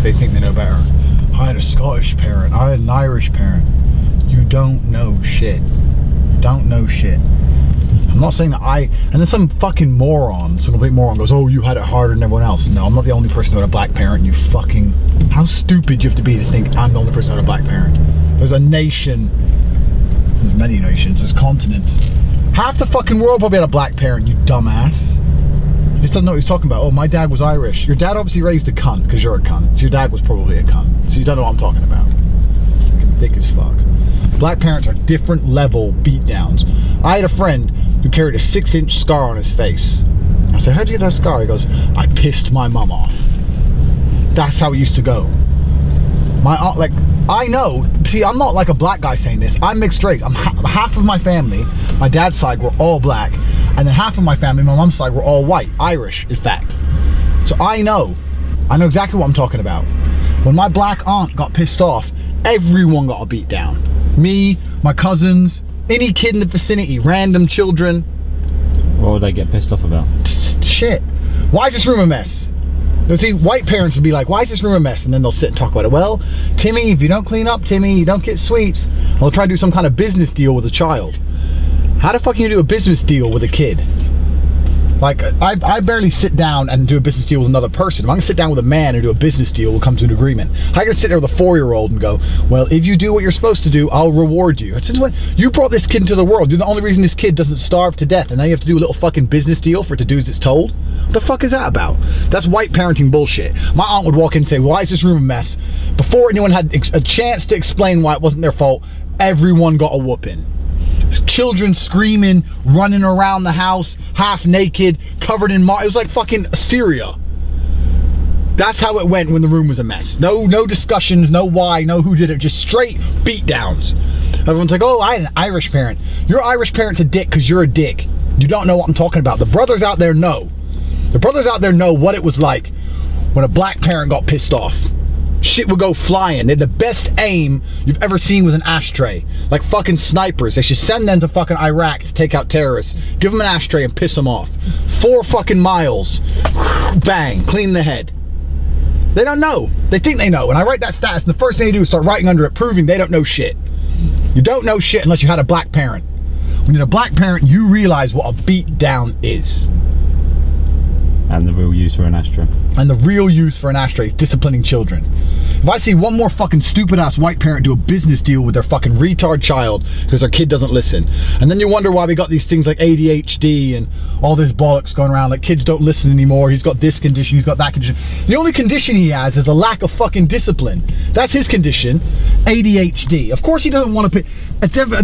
they think they know better. I had a Scottish parent, I had an Irish parent. You don't know shit. You don't know shit. I'm not saying that and then some fucking moron, some complete moron goes, oh, you had it harder than everyone else. No, I'm not the only person who had a black parent, you fucking, how stupid you have to be to think I'm the only person who had a black parent. There's a nation, there's many nations, there's continents. Half the fucking world probably had a black parent, you dumbass. He just doesn't know what he's talking about. Oh, my dad was Irish. Your dad obviously raised a cunt, because you're a cunt. So your dad was probably a cunt. So you don't know what I'm talking about. Fucking thick as fuck. Black parents are different level beatdowns. I had a friend who carried a 6-inch scar on his face. I said, how'd you get that scar? He goes, I pissed my mum off. That's how it used to go. My aunt, like, I know, see, I'm not like a black guy saying this. I'm mixed race. I'm half of my family, my dad's side, were all black. And then half of my family, my mom's side, were all white, Irish, in fact. So I know exactly what I'm talking about. When my black aunt got pissed off, everyone got a beat down. Me, my cousins, any kid in the vicinity, random children. What would they get pissed off about? Shit. Why is this room a mess? You see, white parents would be like, why is this room a mess? And then they'll sit and talk about it. Well, Timmy, if you don't clean up, Timmy, you don't get sweets. They'll try to do some kind of business deal with a child. How the fuck can you do a business deal with a kid? Like, I barely sit down and do a business deal with another person. If I'm gonna sit down with a man and do a business deal, we'll come to an agreement. I gotta sit there with a 4-year-old and go, well, if you do what you're supposed to do, I'll reward you. Since when you brought this kid into the world, you're the only reason this kid doesn't starve to death, and now you have to do a little fucking business deal for it to do as it's told? What the fuck is that about? That's white parenting bullshit. My aunt would walk in and say, why is this room a mess? Before anyone had a chance to explain why it wasn't their fault, everyone got a whooping. Children screaming, running around the house, half naked, covered in mud. It was like fucking Syria. That's how it went when the room was a mess. No discussions, no why, no who did it, just straight beat downs. Everyone's like, oh, I had an Irish parent. Your Irish parent's a dick because you're a dick. You don't know what I'm talking about. The brothers out there know. The brothers out there know what it was like when a black parent got pissed off. Shit would go flying. They're the best aim you've ever seen with an ashtray. Like fucking snipers. They should send them to fucking Iraq to take out terrorists. Give them an ashtray and piss them off. 4 fucking miles. Bang. Clean the head. They don't know. They think they know. And I write that status, and the first thing they do is start writing under it, proving they don't know shit. You don't know shit unless you had a black parent. When you're a black parent, you realize what a beat down is. And the real use for an ashtray. And the real use for an ashtray is disciplining children. If I see one more fucking stupid ass white parent do a business deal with their fucking retard child because their kid doesn't listen, and then you wonder why we got these things like ADHD and all this bollocks going around, like kids don't listen anymore, he's got this condition, he's got that condition. The only condition he has is a lack of fucking discipline. That's his condition, ADHD. Of course he doesn't want to pay,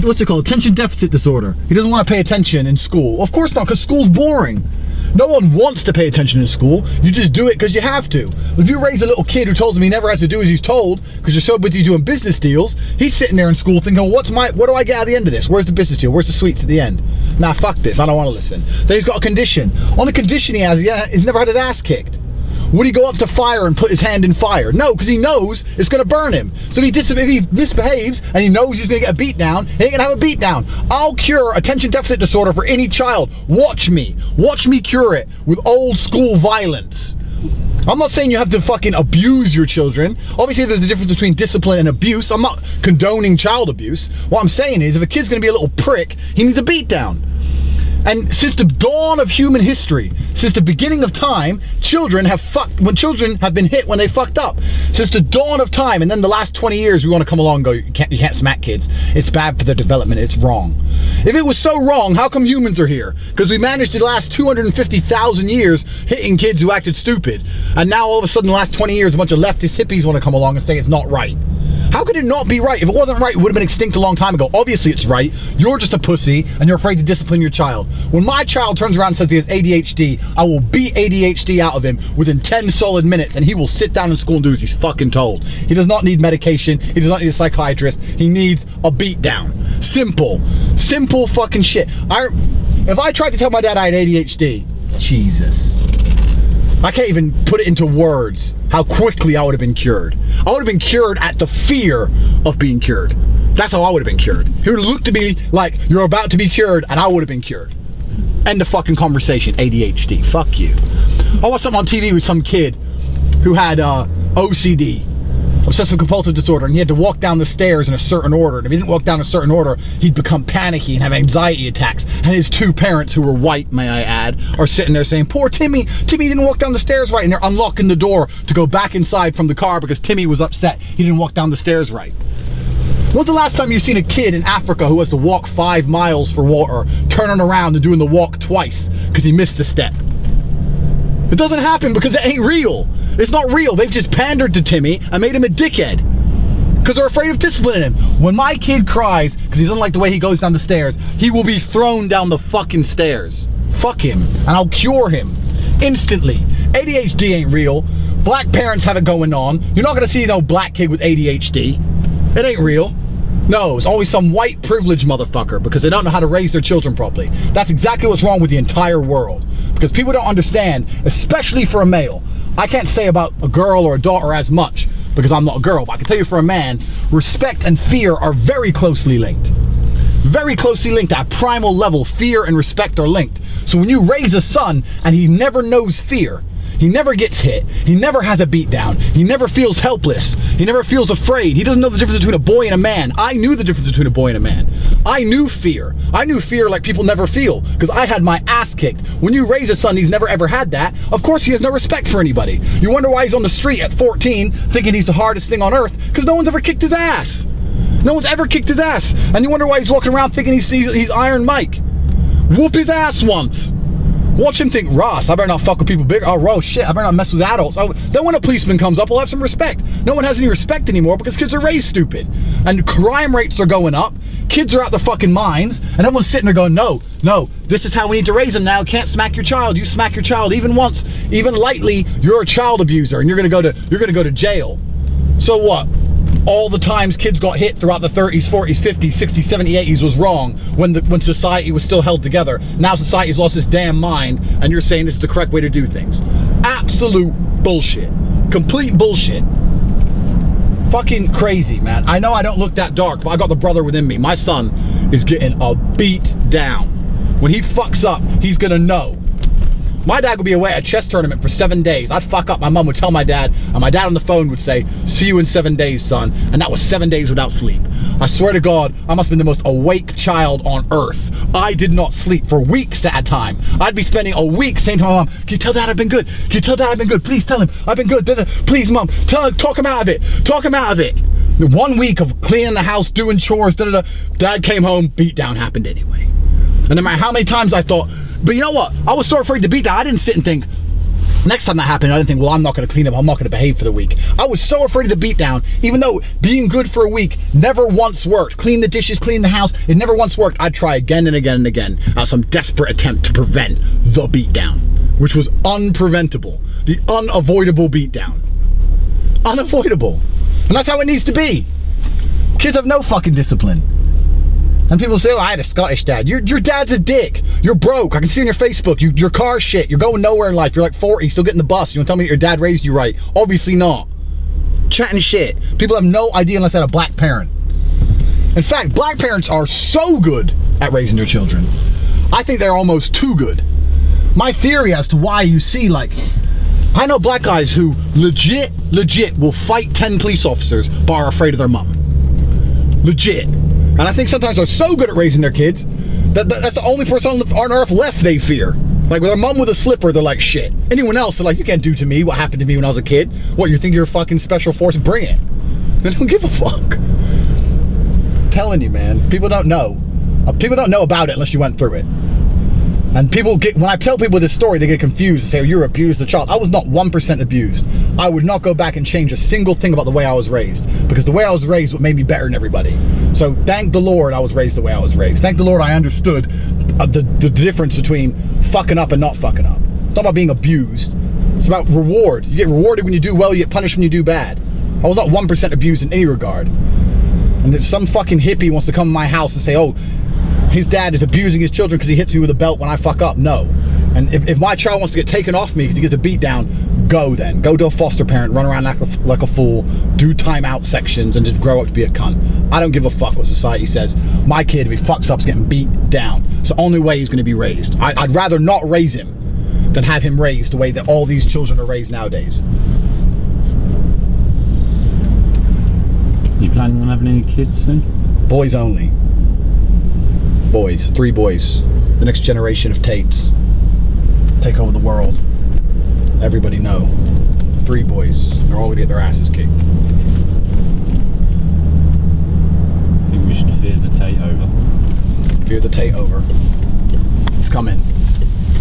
what's it called, attention deficit disorder. He doesn't want to pay attention in school. Of course not, because school's boring. No one wants to pay attention in school. You just do it because you have to. If you raise a little kid who tells him he never has to do as he's told because you're so busy doing business deals, he's sitting there in school thinking, what do I get out of the end of this? Where's the business deal? Where's the sweets at the end? Nah, fuck this. I don't want to listen. Then he's got a condition. Only condition he has, he's never had his ass kicked. Would he go up to fire and put his hand in fire? No, because he knows it's going to burn him. So if he misbehaves and he knows he's going to get a beat down, he ain't going to have a beat down. I'll cure attention deficit disorder for any child. Watch me. Watch me cure it with old school violence. I'm not saying you have to fucking abuse your children. Obviously there's a difference between discipline and abuse. I'm not condoning child abuse. What I'm saying is if a kid's going to be a little prick, he needs a beat down. And since the dawn of human history, since the beginning of time, children have been hit when they fucked up. Since the dawn of time, and then the last 20 years, we want to come along and go, you can't smack kids. It's bad for their development, it's wrong. If it was so wrong, how come humans are here? Because we managed the last 250,000 years hitting kids who acted stupid. And now all of a sudden, the last 20 years, a bunch of leftist hippies want to come along and say it's not right. How could it not be right? If it wasn't right, it would have been extinct a long time ago. Obviously it's right. You're just a pussy and you're afraid to discipline your child. When my child turns around and says he has ADHD, I will beat ADHD out of him within 10 solid minutes and he will sit down in school and do as he's fucking told. He does not need medication. He does not need a psychiatrist. He needs a beat down. Simple. Simple fucking shit. If I tried to tell my dad I had ADHD, Jesus. I can't even put it into words how quickly I would have been cured. I would have been cured at the fear of being cured. That's how I would have been cured. He would have looked at me like, you're about to be cured, and I would have been cured. End of fucking conversation, ADHD. Fuck you. I watched something on TV with some kid who had OCD, obsessive compulsive disorder, and he had to walk down the stairs in a certain order. And if he didn't walk down a certain order, he'd become panicky and have anxiety attacks. And his two parents, who were white, may I add, are sitting there saying, poor Timmy, Timmy didn't walk down the stairs right. And they're unlocking the door to go back inside from the car because Timmy was upset he didn't walk down the stairs right. When's the last time you've seen a kid in Africa who has to walk 5 miles for water, turning around and doing the walk twice because he missed a step? It doesn't happen because it ain't real. It's not real. They've just pandered to Timmy and made him a dickhead because they're afraid of disciplining him. When my kid cries because he doesn't like the way he goes down the stairs, he will be thrown down the fucking stairs. Fuck him, and I'll cure him instantly. ADHD ain't real. Black parents have it going on. You're not gonna see no black kid with ADHD. It ain't real. No, it's always some white privileged motherfucker because they don't know how to raise their children properly. That's exactly what's wrong with the entire world. Because people don't understand, especially for a male. I can't say about a girl or a daughter as much because I'm not a girl, but I can tell you for a man, respect and fear are very closely linked. Very closely linked at a primal level. Fear and respect are linked. So when you raise a son and he never knows fear, he never gets hit, he never has a beat down, he never feels helpless, he never feels afraid, he doesn't know the difference between a boy and a man. I knew the difference between a boy and a man. I knew fear like people never feel because I had my ass kicked. When you raise a son, he's never ever had that. Of course he has no respect for anybody. You wonder why he's on the street at 14 thinking he's the hardest thing on earth because no one's ever kicked his ass. No one's ever kicked his ass. And you wonder why he's walking around thinking he's Iron Mike. Whoop his ass once. Watch him think, Ross, I better not fuck with people bigger. Oh, Ross, shit, I better not mess with adults. Oh, then when a policeman comes up, we'll have some respect. No one has any respect anymore because kids are raised stupid. And crime rates are going up. Kids are out their fucking minds. And everyone's sitting there going, no, this is how we need to raise them now. Can't smack your child. You smack your child even once, even lightly, you're a child abuser and you're gonna go to jail. So what? All the times kids got hit throughout the 30s, 40s, 50s, 60s, 70s, 80s was wrong when society was still held together. Now society's lost its damn mind and you're saying this is the correct way to do things. Absolute bullshit. Complete bullshit. Fucking crazy, man. I know I don't look that dark, but I got the brother within me. My son is getting a beat down. When he fucks up, he's gonna know. My dad would be away at a chess tournament for 7 days. I'd fuck up, my mom would tell my dad, and my dad on the phone would say, see you in 7 days, son. And that was 7 days without sleep. I swear to God, I must have been the most awake child on earth. I did not sleep for weeks at a time. I'd be spending a week saying to my mom, can you tell dad I've been good? Can you tell dad I've been good? Please tell him I've been good. Please, mom, talk him out of it. Talk him out of it. 1 week of cleaning the house, doing chores, Dad came home, beat down happened anyway. And no matter how many times I thought, but you know what? I was so afraid to beat that. I didn't sit and think, next time that happened, I didn't think, well, I'm not going to clean up. I'm not going to behave for the week. I was so afraid of the beat down, even though being good for a week never once worked. Clean the dishes, clean the house. It never once worked. I'd try again and again and again at some desperate attempt to prevent the beat down, which was unpreventable. The unavoidable beat down. Unavoidable. And that's how it needs to be. Kids have no fucking discipline. And people say, oh, I had a Scottish dad. Your dad's a dick. You're broke. I can see on your Facebook. Your car's shit. You're going nowhere in life. You're like 40, still getting the bus. You want to tell me that your dad raised you right? Obviously not. Chatting shit. People have no idea unless they had a black parent. In fact, black parents are so good at raising their children. I think they're almost too good. My theory as to why you see, like, I know black guys who legit will fight 10 police officers but are afraid of their mom. Legit. And I think sometimes they're so good at raising their kids that that's the only person on earth left they fear. Like with their mom with a slipper, they're like, shit. Anyone else, they're like, you can't do to me what happened to me when I was a kid. What, you think you're a fucking special force? Bring it. They don't give a fuck. I'm telling you, man, people don't know. People don't know about it unless you went through it. And people get, when I tell people this story, they get confused and say, oh, you're abused as a child. I was not 1% abused. I would not go back and change a single thing about the way I was raised, because the way I was raised what made me better than everybody. So thank the Lord I was raised the way I was raised. Thank the Lord I understood the difference between fucking up and not fucking up. It's not about being abused. It's about reward. You get rewarded when you do well, you get punished when you do bad. I was not 1% abused in any regard. And if some fucking hippie wants to come to my house and say, oh, his dad is abusing his children because he hits me with a belt when I fuck up, no. And if my child wants to get taken off me because he gets a beat down, go then. Go to a foster parent, run around like a fool, do timeout sections, and just grow up to be a cunt. I don't give a fuck what society says. My kid, if he fucks up, is getting beat down. It's the only way he's going to be raised. I'd rather not raise him than have him raised the way that all these children are raised nowadays. planning on having any kids soon? Boys only. Boys. 3 boys. The next generation of Tates. Take over the world. Everybody know. 3 boys. They're all gonna get their asses kicked. I think we should fear the Tate over. Fear the Tate over. It's coming.